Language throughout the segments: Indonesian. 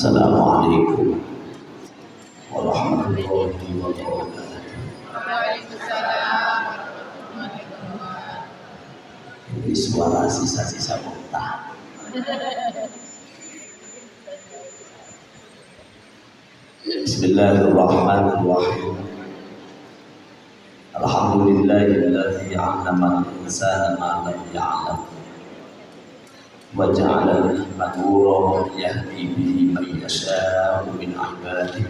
Assalamualaikum warahmatullahi wabarakatuh. Waalaikumsalam warahmatullahi wabarakatuh. Ini suara sisa-sisa muntah. Bismillahirrahmanirrahim. Alhamdulillahilladzi 'allama al-insana ma lam ya'lam wa ja'ala lahu nuran yahdi bihi man yasha'u min 'ibadihi.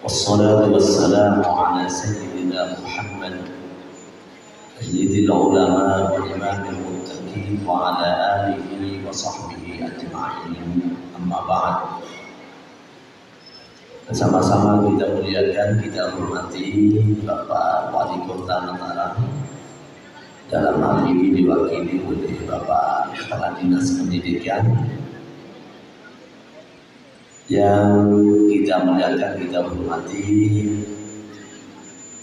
Wassalatu wassalamu ala sayyidina Muhammad sayyidil ulama wa imamil muttaqin wa ala alihi wa sahbihi ajma'in. Amma ba'd. Bersama-sama kita muliakan, kita hormati Bapak Wali Kota Mataram. Dalam hal ini diwakili oleh Bapak Kepala Dinas Pendidikan. Yang kita muliakan, kita hormati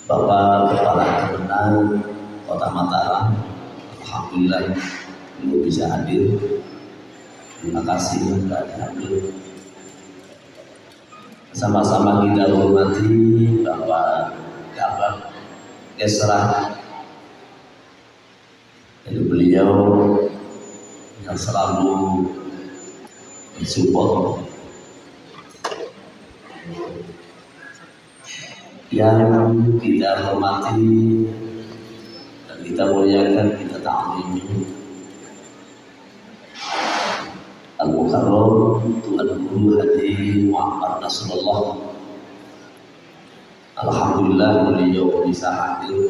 Bapak Kepala Kemenang Kota Mataram. Alhamdulillah belum bisa hadir. Terima kasih sudah hadir. Sama-sama kita hormati Bapak Kabak Kesra. Jadi beliau yang selalu mensupport, yang kita hormati dan kita muliakan, kita ta'zimi Al-Mukarram Tuan Guru Haji Muhammad Nasrullah. Alhamdulillah beliau bisa hadir.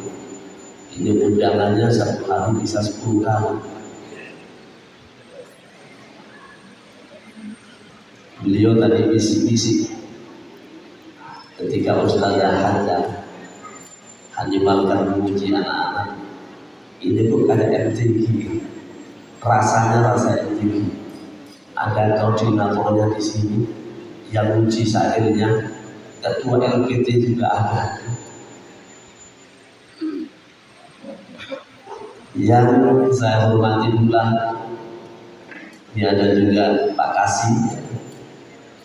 Ini undangannya satu hari bisa 10 kali. Beliau tadi bisik-bisik ketika Ustazah Haja menyimalkan memuji anak-anak. Ini bukan MTQ, rasanya rasa MTQ. Ada koordinatornya di sini yang uji syairnya, ketua LPT juga ada. Yang saya hormati pula, ini ada juga Pak Kasih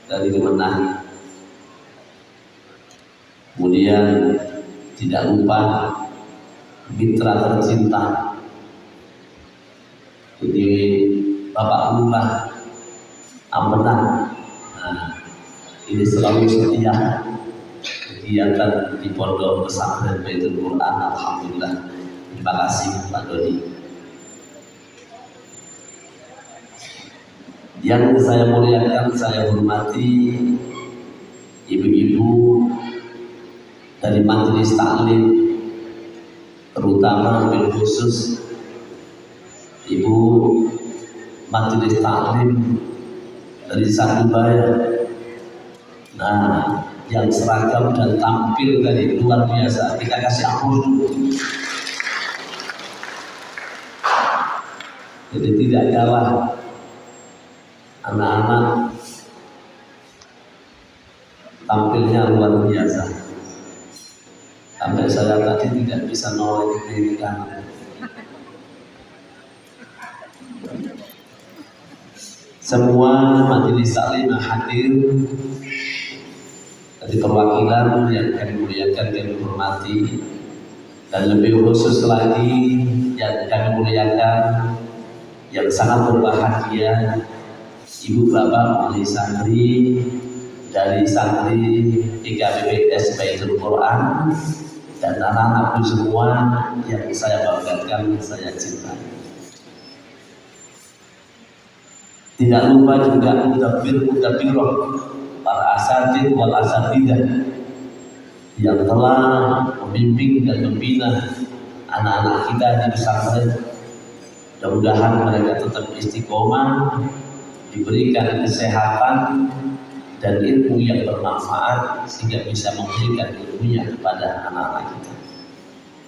dari Kemenang. Kemudian tidak lupa mitra tercinta, ini Bapak Lurah Ampenan. Nah, ini selalu setia kegiatan di Pondok Pesantren Baitul Quran. Alhamdulillah. Terima kasih Pak Dodi. Yang saya muliakan, saya hormati ibu-ibu dari majelis taklim, terutama bil khusus ibu majelis taklim dari Sakubaya. Nah, yang seragam dan tampil tadi luar biasa. Kita kasih aplaus dulu. Jadi tidak kalah anak-anak, tampilnya luar biasa. Sampai saya tadi tidak bisa noleh ke kiri kanan. Semua majelis taklim hadir dari perwakilan yang kami muliakan, kami hormati, dan lebih khusus lagi yang kami muliakan, yang sangat berbahagia, Ibu Bapak Wali Santri dari Santri IKBPS Baitul Quran dan anak-anakku semua yang saya banggakan, saya cintai. Tidak lupa juga mudabbir-mudabbirah, para asatidz wal asatidzah yang telah membimbing dan membina anak-anak kita di pesantren. Mudah-mudahan mereka tetap istiqomah, diberikan kesehatan dan ilmu yang bermanfaat sehingga bisa memberikan ilmunya kepada anak-anak kita.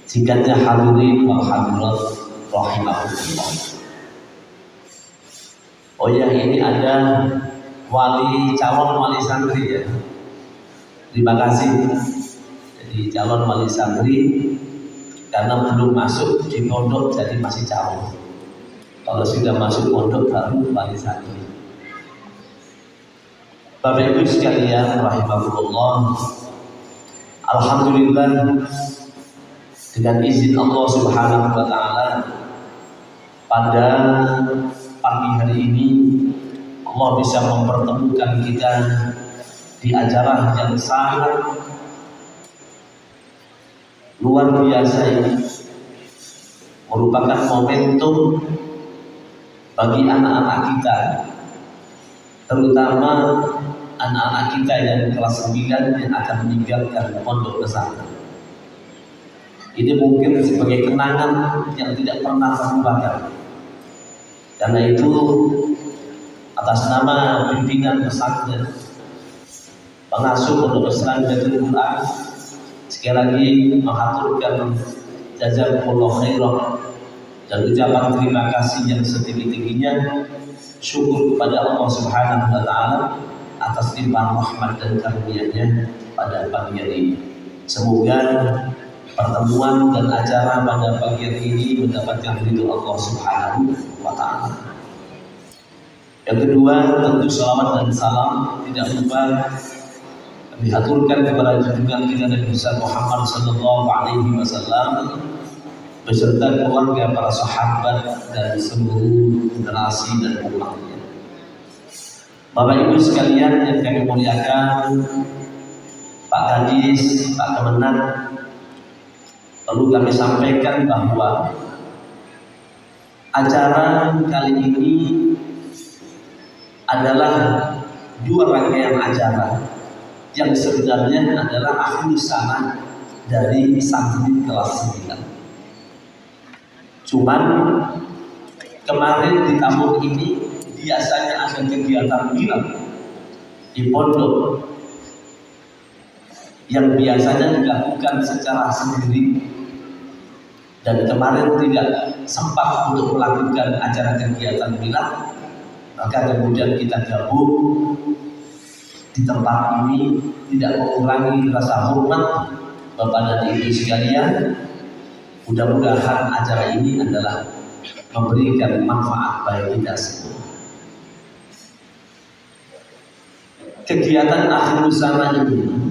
Singkatnya, hadirin wal hadirat rahimahullah. Oh ya, ini ada calon wali santri ya. Terima kasih. Jadi calon wali santri karena belum masuk di pondok jadi masih calon. Kalau sudah masuk pondok baru wali santri. Bapak Ibu sekalian rahimakumullah, alhamdulillah dengan izin Allah Subhanahu wa taala pada pagi hari ini Allah bisa mempertemukan kita di acara yang sangat luar biasa ini, merupakan momentum bagi anak-anak kita, terutama anak-anak kita yang kelas 9 yang akan meninggalkan pondok pesantren. Ini mungkin sebagai kenangan yang tidak pernah terlupakan. Karena itu atas nama pimpinan pesantren, pengasuh pondok pesantren Baitul Quran, sekali lagi menghaturkan jazakumullah khairan dan ucapan terima kasih yang setinggi-tingginya, syukur kepada Allah Subhanahu wa taala atas limpahan rahmat dan karunia-Nya pada pagi hari ini. Semoga pertemuan dan acara pada pagi hari ini mendapatkan ridho Allah Subhanahu wa taala. Yang kedua, tentu salawat dan salam tidak lupa diaturkan kepada junjungan kita Nabi Muhammad sallallahu alaihi wasallam beserta keluarga, para sahabat dan seluruh generasi dan umatnya. Bapak Ibu sekalian yang kami muliakan, Pak Kadis, Pak Kemenang, perlu kami sampaikan bahwa acara kali ini adalah dua rangkaian acara yang sebenarnya adalah akhir sana dari santri kelas 9. Cuman kemarin di tahun ini biasanya ada kegiatan milad di pondok yang biasanya dilakukan secara sendiri, dan kemarin tidak sempat untuk melakukan acara kegiatan milad, maka kemudian kita gabung di tempat ini, tidak mengurangi rasa hormat Bapak dan Ibu sekalian. Mudah-mudahan acara ini adalah memberikan manfaat bagi kita semua. Kegiatan akhir sana ini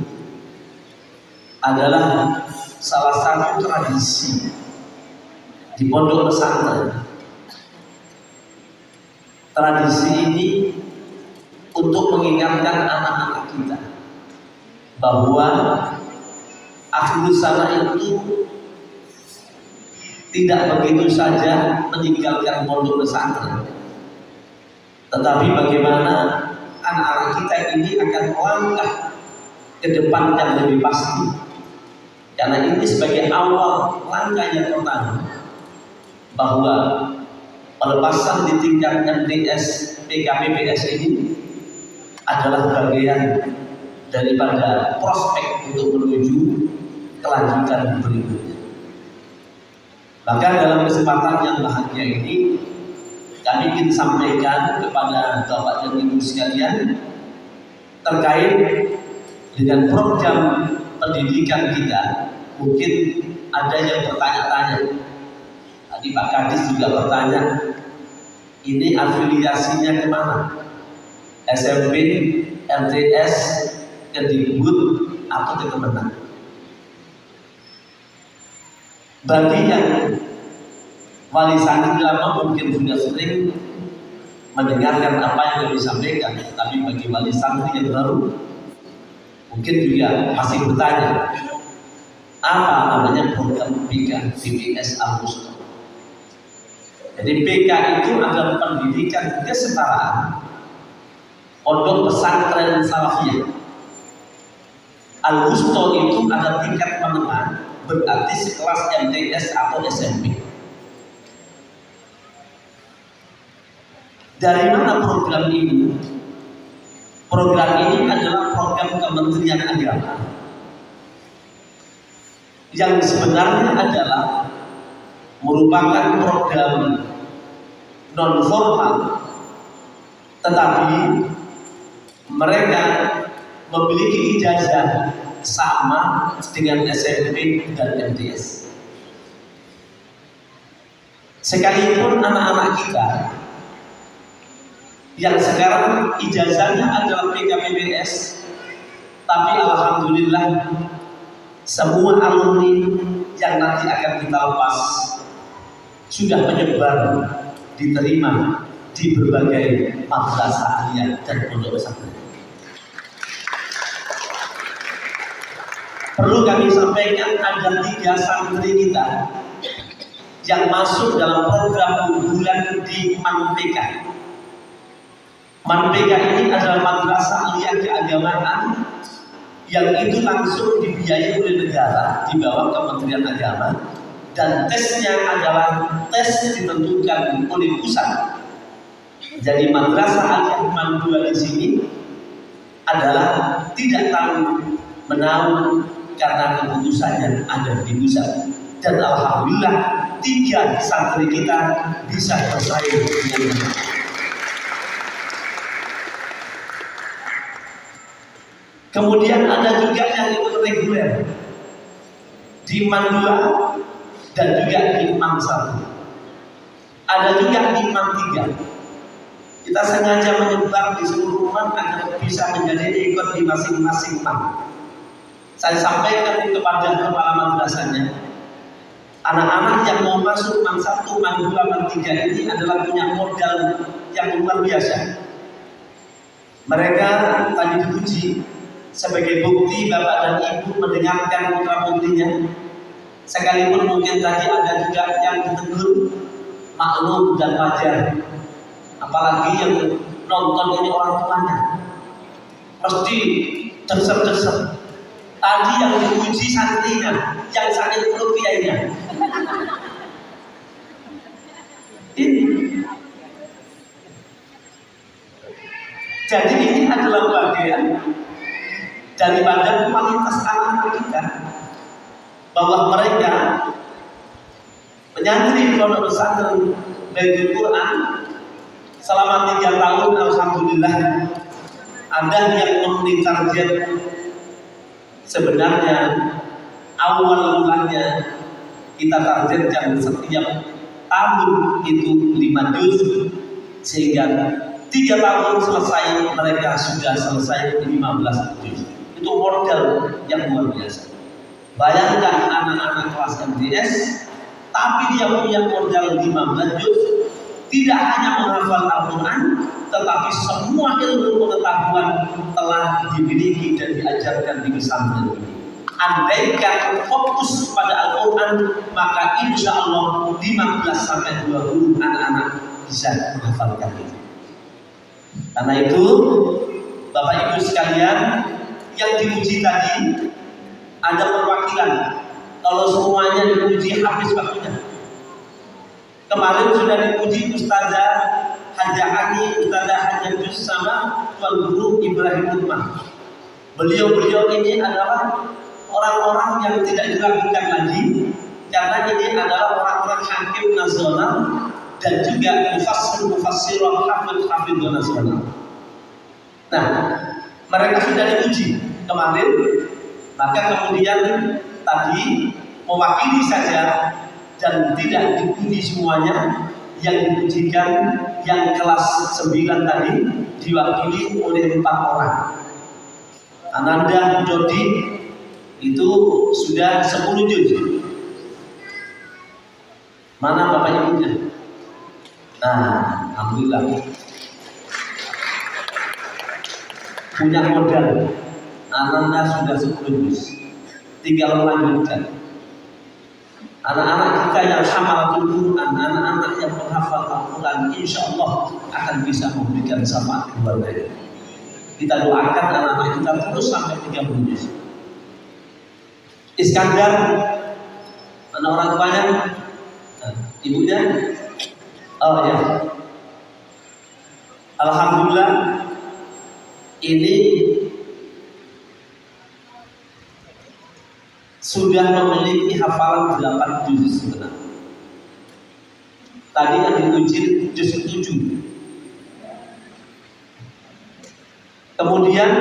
adalah salah satu tradisi di pondok pesantren. Tradisi ini untuk mengingatkan anak-anak kita bahwa akhir sana itu tidak begitu saja meninggalkan pondok pesantren, tetapi bagaimana anak-anak kita ini akan melangkah ke depan yang lebih pasti. Karena ini sebagai awal langkah yang pertama bahwa pelepasan di tingkat MTS PKPPS ini adalah bagian daripada prospek untuk menuju kelanjutan berikutnya. Maka dalam kesempatan yang bahagia ini kami ingin sampaikan kepada Bapak dan Ibu sekalian terkait dengan program pendidikan kita. Mungkin ada yang bertanya-tanya. Tadi Pak Kadis juga bertanya, ini afiliasinya kemana? SMP, MTS, Kemdikbud, atau ke Kemenang? Bagi yang wali santri lama mungkin sudah sering mendengarkan apa yang kami sampaikan, tapi bagi wali santri yang baru mungkin juga masih bertanya, apa namanya program PK PPS Al-Musto. Jadi PK itu adalah pendidikan kesetaraan pondok pesantren salafiyah. Al-Musto itu ada tingkat menengah, berarti sekelas MTS atau SMP. Dari mana program ini? Program ini adalah program Kementerian Agama yang sebenarnya adalah merupakan program non formal, tetapi mereka memiliki ijazah sama dengan SMP dan MTS. Sekalipun anak-anak kita yang sekarang ijazahnya adalah PKPBS, tapi alhamdulillah semua alumni yang nanti akan kita lepas sudah menyebar, diterima di berbagai madrasah aliyah dan pondok pesantren. Perlu kami sampaikan, ada 3 santri kita yang masuk dalam program unggulan di MANPK. MANPK ini adalah madrasah aliyah keagamaan yang itu langsung dibiayai oleh negara di bawah Kementerian Agama, dan tesnya adalah tes ditentukan oleh pusat. Jadi madrasah aliyah Mandua di sini adalah tidak tahu menau karena keputusannya ada di pusat. Dan alhamdulillah 3 santri kita bisa bersaing dengan benar. Kemudian ada juga yang ikut reguler di MAN 2 dan juga di MAN 1. Ada juga di MAN 3. Kita sengaja menyebar di seluruh MAN agar bisa menjadi ikut di masing-masing MAN. Saya sampaikan kepada kepala madrasahnya, anak-anak yang mau masuk MAN 1, MAN 2, MAN 3 ini adalah punya modal yang luar biasa. Mereka tadi dipuji, sebagai bukti Bapak dan Ibu mendengarkan putra putrinya, sekalipun mungkin tadi ada juga yang ditegur, maklum dan wajar. Apalagi yang nonton ini orang tuanya, pasti desep-desep. Tadi yang dipuji santrinya, yang sakit perut kiainya. Ini. Jadi ini adalah bagian daripada kualitas anak-anak kita, bahwa mereka menyantri pondok pesantren Baitul Quran selama 3 tahun. Alhamdulillah ada yang memenuhi target. Sebenarnya awal mulanya kita targetkan setiap tahun itu 5 juz, sehingga 3 tahun selesai mereka sudah selesai 15 juz. Itu modal yang luar biasa. Bayangkan anak-anak kelas MTS, tapi dia punya modal 15 juz, tidak hanya menghafal Al-Quran, tetapi semua ilmu pengetahuan telah dimiliki dan diajarkan di pesantren ini. Andaikan fokus pada Al-Quran, maka insya Allah 15-20 anak-anak bisa menghafalkan itu. Karena itu, Bapak Ibu sekalian, yang dipuji tadi ada perwakilan. Kalau semuanya dipuji habis waktunya. Kemarin sudah dipuji Ustazah Hajah Ani, Ustazah Hajah Jus sama Tuan Guru Ibrahim Utmah. Beliau-beliau ini adalah orang-orang yang tidak diragukan lagi, karena ini adalah orang-orang hakim nasional dan juga mufassir-mufassirah hafidh nasional. Nah, mereka sudah dipuji kemarin, maka kemudian tadi mewakili saja dan tidak dipuji semuanya. Yang dipujikan yang kelas 9 tadi diwakili oleh 4 orang. Ananda Dodi itu sudah 10 juz. Mana Bapak Ibunya? Nah, alhamdulillah punya modal. Ananda sudah 10 juz, tinggal melanjutkan. Anak-anak kita yang hafalatul Quran, anak-anak yang menghafal Al-Quran, insya Allah akan bisa memberikan syafaat keluarga. Kita doakan anak-anak kita terus sampai 30 juz. Iskandar, mana orang tuanya? Nah, ibunya? Oh ya. Alhamdulillah ini sudah memiliki hafalan 8 juz sebenarnya. Tadi yang diuji juz 7. Kemudian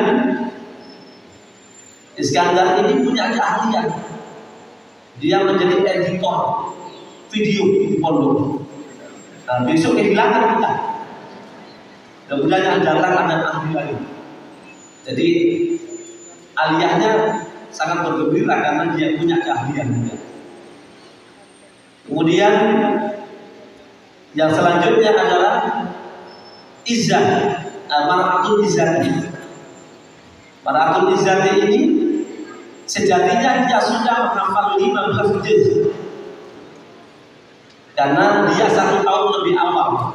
Iskandar ini punya keahlian. Dia menjadi editor video di pondok. Nah, besok kehilangan kita. Kemudian yang datang ada ahli lagi. Jadi aliyahnya sangat bergembira karena dia punya keahlian juga. Kemudian yang selanjutnya adalah izzah, mar'atul izzati. Mar'atul izzati ini sejatinya dia sudah menghafal 15 juz. Karena dia 1 tahun lebih awal.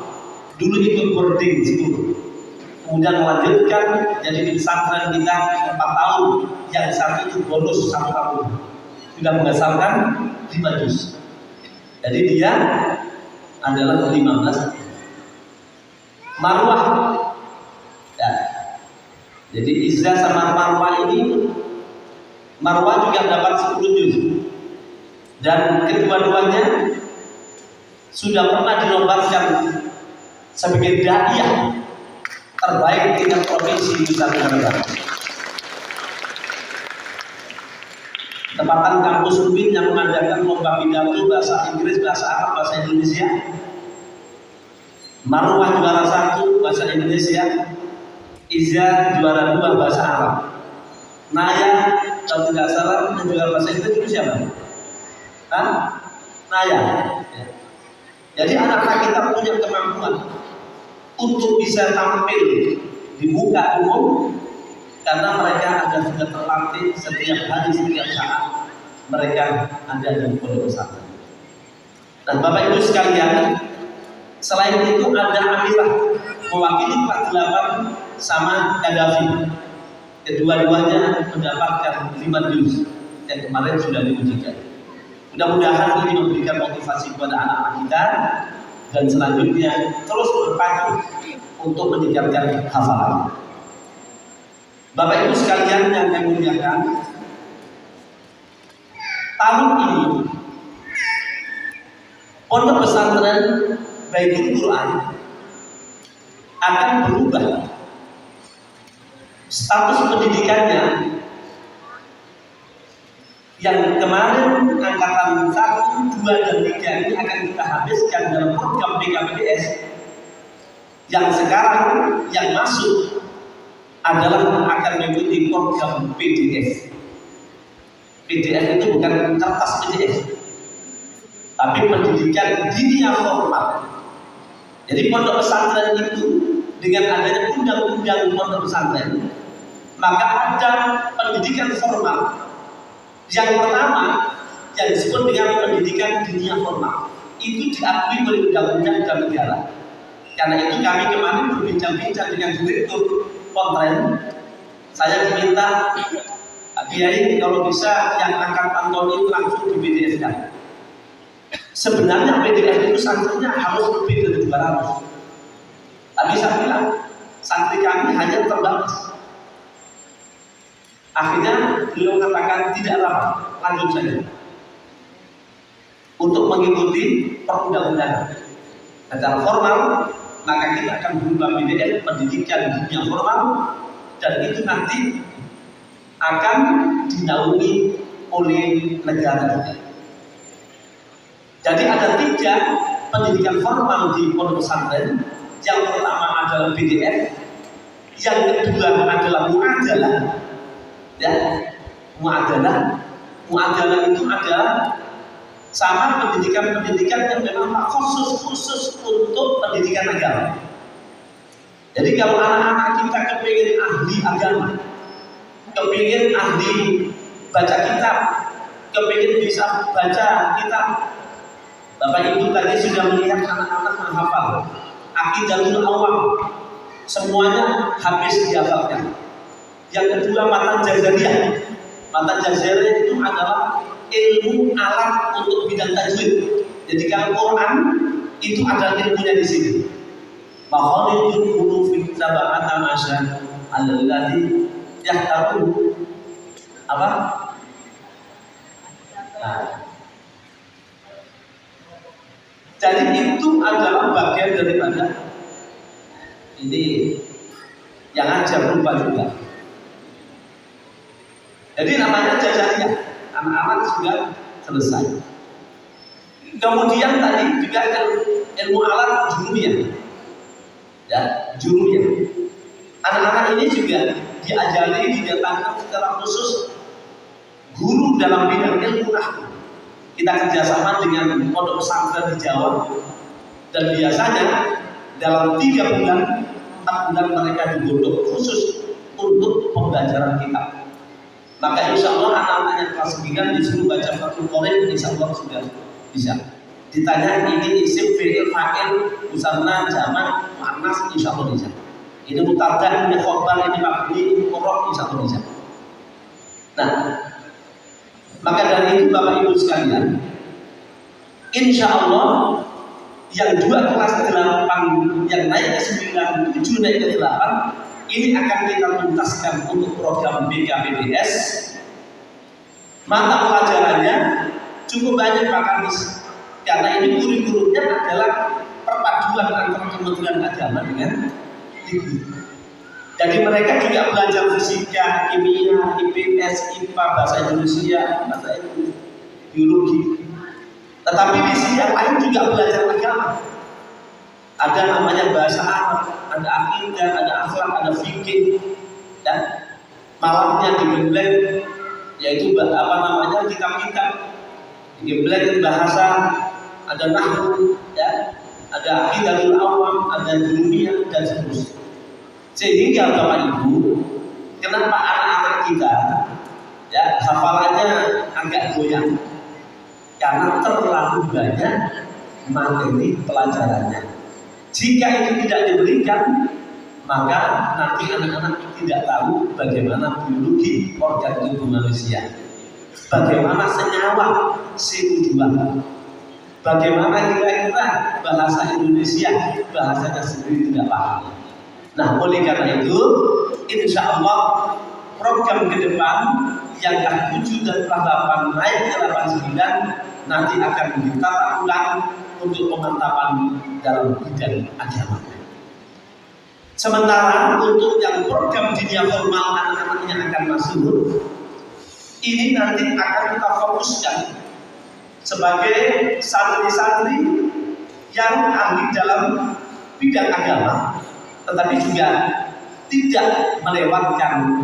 Dulu ikut boarding di situ. Kemudian melanjutkan jadi di pesantren kita 4 tahun. Yang satu itu bonus 1 tahun. Sudah menghasilkan 5 juz. Jadi dia adalah 15. Marwah. Ya. Jadi izzah sama marwah ini, marwah juga dapat 10 juz. Dan kedua-duanya sudah pernah dilombakan sebagai da'iyah terbaik tingkat provinsi Nusa Tenggara Barat. Tempatan kampus UIN yang mengadakan lomba pidato bahasa Inggris, bahasa Arab, bahasa Indonesia. Marwah juara 1 bahasa Indonesia, Izzah juara 2 bahasa Arab. Naya kalau tidak salah yang juara bahasa Inggris itu siapa? Naya. Ya. Jadi anak-anak kita punya kemampuan untuk bisa tampil di muka umum karena mereka ada sudah terlatih setiap hari, setiap saat mereka ada di pondok pesantren. Dan Bapak Ibu sekalian, selain itu ada Amirah mewakili 48 sama Gaddafi. Kedua-duanya mendapatkan 5 juz yang kemarin sudah diujikan. Mudah-mudahan ini memberikan motivasi kepada anak-anak kita dan selanjutnya terus berpacu untuk meningkatkan hafalan. Bapak Ibu sekalian yang saya muliakan, tahun ini pondok pesantren Baitul Quran akan berubah. Status pendidikannya yang kemarin angkatan 1, 2, dan 3 ini akan kita habiskan dalam program PKPDS. Yang sekarang yang masuk adalah akan mengikuti program PDF. PDF itu bukan kertas PDF, tapi pendidikan dunia formal. Jadi pondok pesantren itu dengan adanya undang-undang pondok pesantren, maka ada pendidikan formal. Yang pertama yang disebut dengan pendidikan dunia formal itu diakui oleh undang-undang dan negara. Karena itu kami kemarin berbincang-bincang dengan direktur Pontren. Saya diminta, Kiai kalau bisa yang angkatan tahun ini langsung di PDF-kan. Sebenarnya PDF itu santrinya harus lebih dari 200. Tapi saya bilang santri kami hanya terbatas. Akhirnya beliau katakan tidak apa, lanjut saja untuk mengikuti perundang-undangan. Secara formal, maka kita akan berubah PDF pendidikan dunia formal dan itu nanti akan dinaungi oleh negara kita. Jadi ada 3 pendidikan formal di pondok pesantren. Yang pertama adalah PDF, yang kedua adalah mu'adalah. Ya, mu'adalah itu adalah sama pendidikan-pendidikan yang memang khusus untuk pendidikan agama. Jadi kalau anak-anak kita kepingin ahli agama, kepingin ahli baca kitab, kepingin bisa baca kitab, Bapak Ibu tadi sudah melihat anak-anak menghafal Aqidatul Awam, semuanya habis dihafalkan. Yang kedua matan jazariyah. Matan jazariyah itu adalah ilmu alat untuk bidang tajwid. Jadi kalau Quran itu ada ilmunya di sini. Makharijul hurufi sab'ata masya alladzi yahtaru apa? Nah. Jadi itu adalah bagian daripada ini yang ajar lupa juga. Jadi namanya jazariyah, anak-anak sudah selesai. Kemudian tadi juga ilmu alat dunia. ya, jurunya. Anak-anak ini juga diajari, didatangkan secara khusus guru dalam bidang ilmu nahwu. Kita kerjasama dengan pondok pesantren di Jawa, dan biasanya dalam 3 bulan, 4 bulan mereka digodok khusus untuk pembelajaran kitab. Maka insya Allah anak-anak yang kelas 9 disuruh baca Fathul Qorib, insya Allah sudah bisa. Ditanya ini isim, fi'il, fa'il, musanna, jamak, muannas, insya Allah bisa. Ini mutadah, ini khobar, ini mabni, ini murab, insya Allah bisa. Nah, maka dari itu Bapak Ibu sekalian, insya Allah yang 2 kelas 8, yang naik ke 9, 7 naik ke 8, ini akan kita tuntaskan untuk program BKPBS. Mata pelajarannya cukup banyak Pak Kamis, karena ini kurikulumnya adalah perpaduan antara Kementerian Agama dengan jadi mereka juga belajar fisika, kimia, IPS, IPA, bahasa Indonesia, bahasa Inggris, biologi. Tetapi di sisi yang lain juga belajar agama. Ada namanya bahasa Arab, ada akidah, ada akhlak, ada fikih, dan malamnya digembleng, yaitu kitab-kitab digembleng bahasa, ada nahwu, ya, ada aqidatul awam, ada dunia, dan seterusnya. Sehingga Bapak Ibu, kenapa anak-anak kita ya hafalannya agak goyang? Karena terlalu banyak materi pelajarannya. Jika itu tidak diberikan, maka nanti anak-anak tidak tahu bagaimana biologi organ tubuh manusia, bagaimana senyawa CO2, bagaimana kira-kira bahasa Indonesia, bahasanya sendiri tidak paham. Nah, oleh karena itu, insya Allah program ke depan yang kelas 7 dan kelas 8 naik ke 89 nanti akan ditata ulang untuk pemantapan dalam bidang agama. Sementara untuk yang program dunia formal anak-anaknya akan masuk, ini nanti akan kita fokuskan sebagai santri-santri yang ahli dalam bidang agama, tetapi juga tidak melewatkan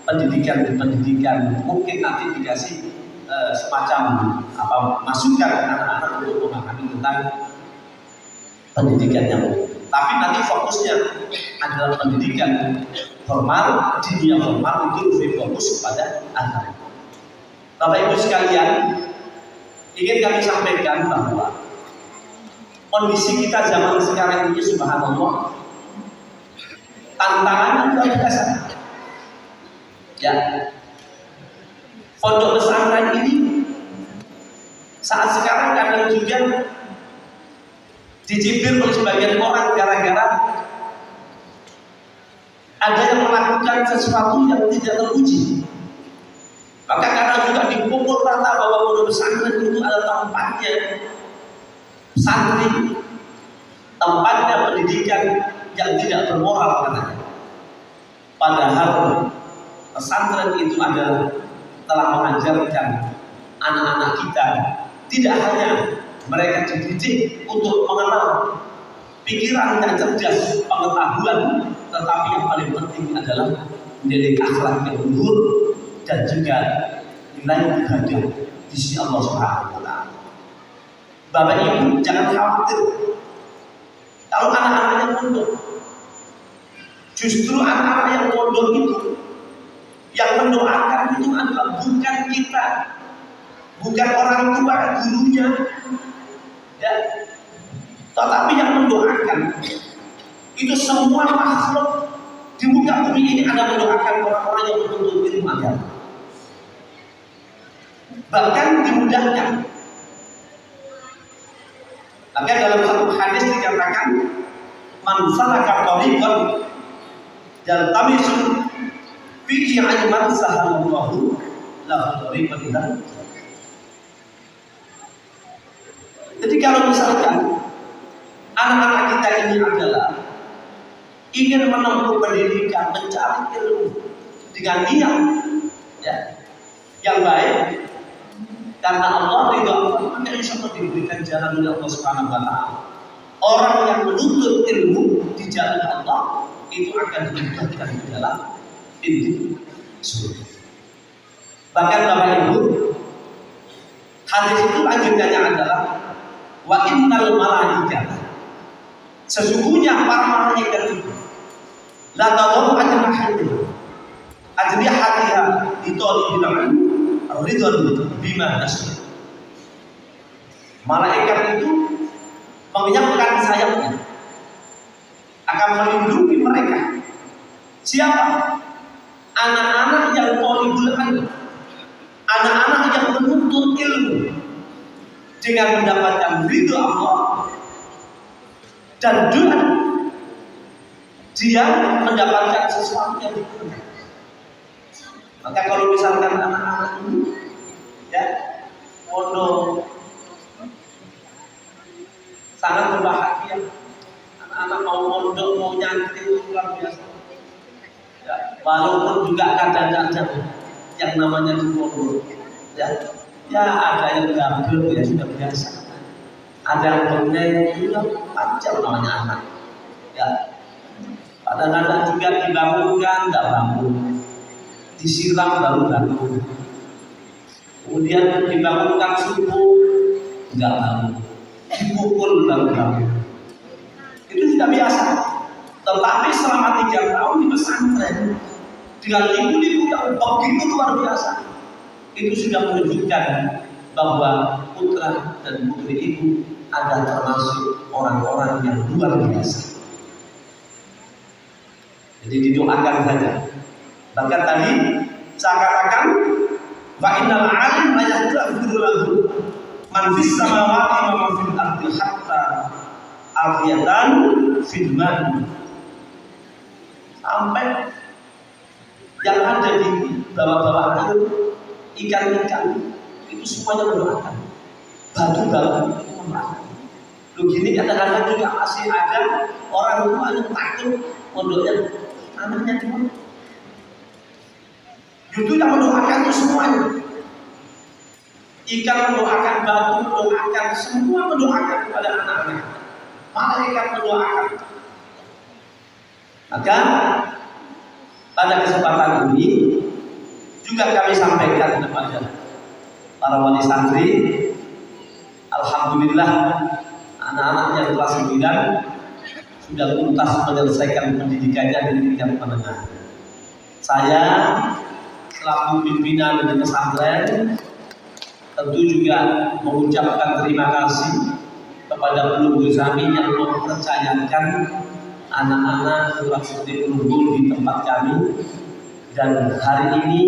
pendidikan mungkin nanti dikasih semacam masukan anak-anak untuk memahami tentang pendidikan yang tapi nanti fokusnya adalah pendidikan formal, dunia formal itu lebih fokus pada anak. Bapak Ibu sekalian, ingin kami sampaikan bahwa kondisi kita zaman sekarang ini subhanallah tantangannya luar biasa. Ya, pondok pesantren ini saat sekarang kadang juga dicibir oleh sebagian orang gara-gara ada yang melakukan sesuatu yang tidak teruji. Maka kadang juga dipukul rata bahwa pondok pesantren itu adalah tempatnya santri, tempatnya pendidikan yang tidak bermoral katanya. Padahal pesantren itu adalah telah mengajarkan anak-anak kita tidak hanya mereka dididik untuk mengenal pikiran yang cerdas, pengetahuan, tetapi yang paling penting adalah nilai akhlak yang luhur dan juga nilai ibadah di sisi Allah Subhanahu wa taala. Bapak Ibu jangan khawatir kalau anak-anaknya mondok. Justru anak-anak yang mondok itu yang mendoakan itu adalah bukan kita, bukan orang tua gurunya, ya, tetapi yang mendoakan itu semua makhluk di muka bumi ini ada mendoakan orang-orang yang menuntut ilmu agama. Bahkan dimudahkan. Maka dalam satu hadis dikatakan man salaka tariqan yaltamisu fihi ilman sahalallahu lahu tariqan ila. Jadi kalau misalkan anak-anak kita ini adalah ingin menempuh pendidikan, mencari ilmu dengan niat ya, yang baik karena Allah ridha, maka insya Allah diberikan jalan oleh Allah Subhanahu wa taala. Orang yang menuntut ilmu di jalan Allah itu akan dimudahkan ke dalam pintu surga. Bahkan Bapak Ibu, hadis itu lanjutannya adalah wa innal malaikata, sesungguhnya para malaikat itu la tadau ajnihatiha litalibil ilm ridwan bima nasib. Malaikat itu mengenyapkan sayapnya akan melindungi mereka. Siapa? Anak-anak yang talibul ilm, anak-anak yang menuntut ilmu dengan mendapatkan ridho Allah dan dengan dia mendapatkan sesuatu yang diinginkan. Maka kalau misalkan anak-anak ini ya pondok sangat berbahagia, anak-anak mau mondok mau nyantri itu luar biasa. Ya, walaupun juga kadang-kadang yang namanya di pondok ya ada yang gabel ya sudah biasa, ada yang bengeng juga panjang namanya anak ya. Kadang-kadang juga dibangunkan nggak bangun, disiram baru bangun, kemudian dibangunkan subuh nggak bangun, dipukul baru bangun. Itu sudah biasa. Tetapi selama 3 tahun di pesantren dengan ibu-ibu yang begitu luar biasa, itu sudah menunjukkan bahwa putra dan putri ibu ada termasuk orang-orang yang luar biasa. Jadi didoakan saja. Bahkan tadi saya katakan wa innal alim la yaghfiru lahu man fis samawati wa man fil ardi hatta afiyatan fil man. Sampai yang ada di bawah-bawah air, ikan-ikan itu semuanya mendoakan. Batu-batu itu mendoakan. Loh gini kadang-kadang juga masih ada orang tua yang takut mondoknya anaknya cuma. Itu yang mendoakan itu semuanya. Ikan mendoakan, batu mendoakan, semua mendoakan kepada anak-anak. Malaikat mendoakan. Maka pada kesempatan ini juga kami sampaikan kepada para wali santri, alhamdulillah anak-anak yang kelas 9 sudah tuntas menyelesaikan pendidikannya di tingkat menengah. Saya selaku pimpinan di pesantren tentu juga mengucapkan terima kasih kepada pelunggu kami yang mempercayakan anak-anak kelas 10 di tempat kami, dan hari ini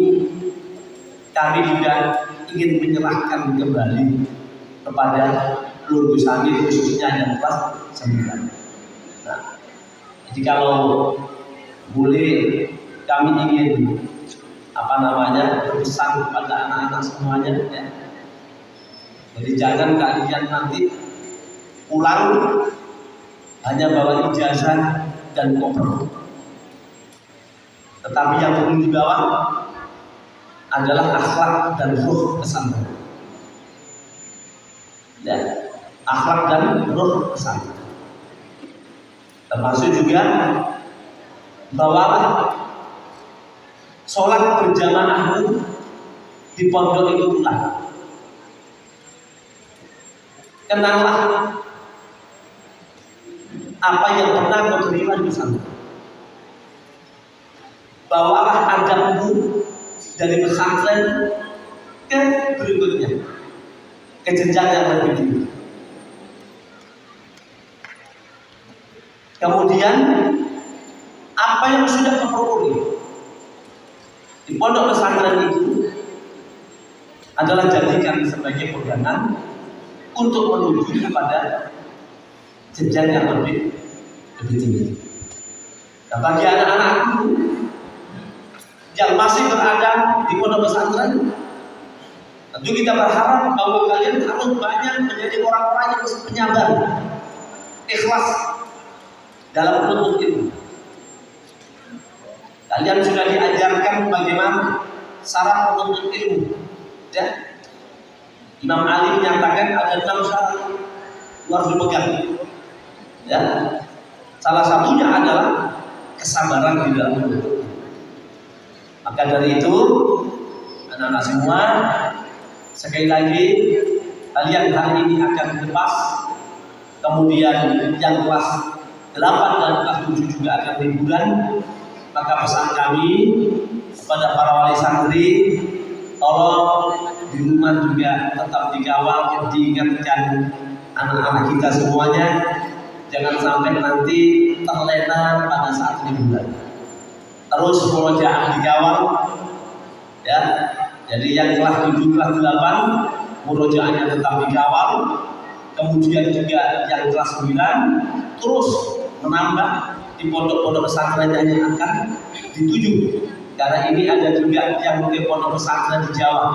kami juga ingin menyerahkan kembali kepada pelunggu kami khususnya yang kelas 9. Nah, jadi kalau boleh kami ingin berpesan kepada anak-anak semuanya ya. Jadi jangan kalian nanti pulang hanya bawa ijazah dan koper, tetapi yang perlu dibawa adalah akhlak dan ruh pesantren. Ya, akhlak dan ruh pesantren. Termasuk juga bawalah sholat berjamaah di pondok itu pula. Kenallah apa yang pernah kau terima di pesantren. Bawalah adabmu dari pesantren ke berikutnya, ke jenjang yang lebih tinggi. Kemudian apa yang sudah kau peroleh di pondok pesantren itu adalah jadikan sebagai pegangan untuk menuju kepada jenjang yang lebih tinggi. Nah, bagi anak-anakku yang masih berada di pondok pesantren, tentu kita berharap bahwa kalian harus banyak menjadi orang-orang yang penyabar, ikhlas dalam menuntut ilmu. Kalian sudah diajarkan bagaimana syarat menuntut ilmu. Ya? Imam Ali menyatakan ada 6 syarat harus dipegang. Ya. Salah satunya adalah kesabaran di dalam menuntut. Maka dari itu, anak-anak semua, sekali lagi kalian hari ini akan dilepas, kemudian yang kelas 8 dan kelas 7 juga akan liburan. Maka pesan kami kepada para wali santri, tolong di rumah juga tetap dikawal, diingatkan anak-anak kita semuanya, jangan sampai nanti terlena pada saat liburan. Terus murojaah dikawal, ya. Jadi yang kelas 7, kelas 8 murojaahnya tetap dikawal. Kemudian juga yang kelas 9 terus menambah di pondok-pondok pesantren yang akan dituju. Karena ini ada juga yang mungkin pondok pesantren di Jawa,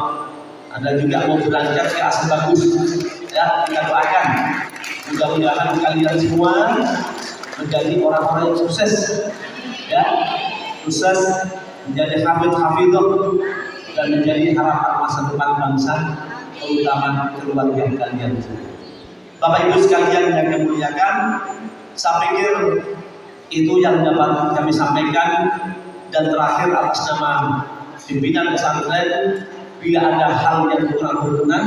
ada juga mau berangkat ke asal bagus. Ya, kita doakan mudah-mudahan kalian semua menjadi orang-orang yang sukses, ya, sukses menjadi hafidh-hafidh dan menjadi harapan masa depan bangsa, terutama keluarga kalian semua. Bapak Ibu sekalian yang kami muliakan, saya pikir itu yang dapat kami sampaikan. Dan terakhir, atas nama pimpinan pesantren, bila ada hal yang kurang berkenan,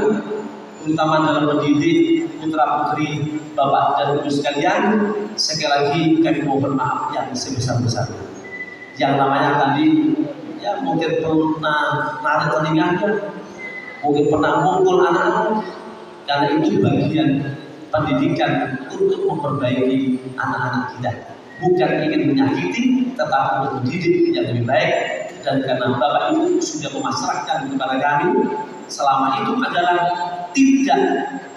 terutama dalam mendidik putra putri Bapak dan Ibu sekalian, sekali lagi kami mohon maaf yang sebesar-besarnya. Yang namanya tadi, ya mungkin pernah narik telinganya, mungkin pernah mukul anak-anak, karena itu bagian pendidikan untuk memperbaiki anak-anak kita. Bukan ingin menyakiti, tetapi untuk mendidik yang lebih baik. Dan karena Bapak Ibu sudah memasrahkan kepada kami, selama itu adalah tidak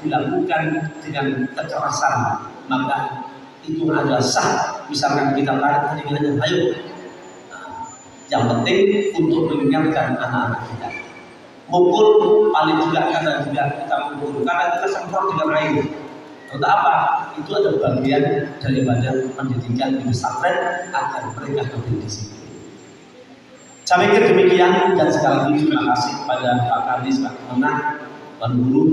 dilakukan dengan kekerasan, maka itu adalah sah. Misalkan kita tarik telinganya, ayo. Yang penting untuk mengingatkan anak-anak kita. Mukul paling juga karena juga kita mukul, karena kita semprot dengan air. Untuk apa? Itu adalah bagian daripada pendidikan di pesantren agar mereka lebih disiplin. Saya pikir demikian, dan sekali lagi terima kasih kepada Pak Kadis, Pak Kemenang, Pak Guru.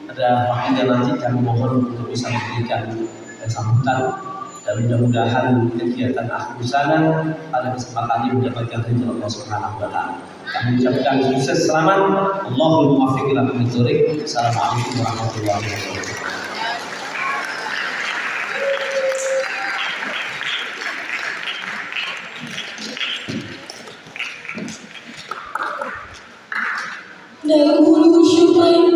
Ada waktunya nanti kami mohon untuk bisa memberikan sambutan, dan mudah-mudahan kegiatan akhir sana pada kesempatan ini mendapatkan ridho Allah Subhanahu wa taala. Kami ucapkan sukses, selamat. Allahumma muwaffiq ila aqwamit thoriq. Assalamualaikum warahmatullahi wabarakatuh. Dahulu syukur